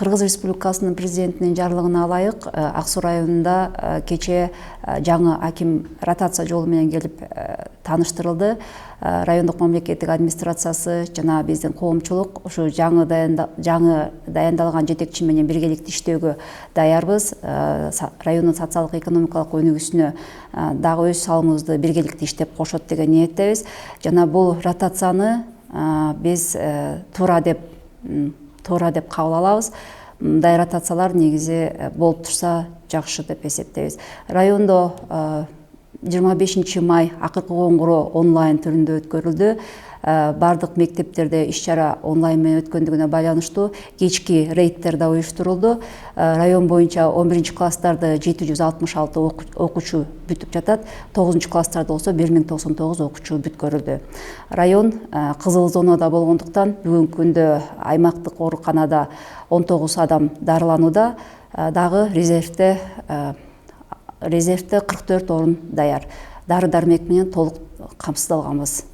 Кыргыз Республикасынын президентинин жарлыгына ылайык Ак Суу районунда кече жаңы аким ротация жолу менен келип тааныштырылды. Райондук мамлекеттик администрациясы жана биздин коомчулук ушу жаңы даяндалган жетекчи менен биргеликте иштөөгө даярбыз. Райондун социалдык экономикалык өнүгүүсүнө дагы өз салымыбызды биргеликте иштеп кошот деген ниеттебиз. Жана бул ротацияны биз туура деп кабыл алабыз. Мындай ротациялар негизи болуп турса жакшы деп эсептейбиз. Райондо 25 май акыркы коңгуроо онлайн түрүндө өткөрүлдү. Бардык мектептерде иш-чара онлайн менен өткөндүгүнө байланыштуу кечки рейдтер да уюштурулду. Район боюнча 11 класстарды 766 окуучу бүтүп жатат. 9 класстарда болсо 1099 окуучу бүткөрүлдү. Район кызыл зонада болгондуктан бүгүнкү күндө аймактык ооруканада 19 адам дарыланууда, дагы резервте 44 орун даяр. Дары-дармек менен толук камсыздалганбыз.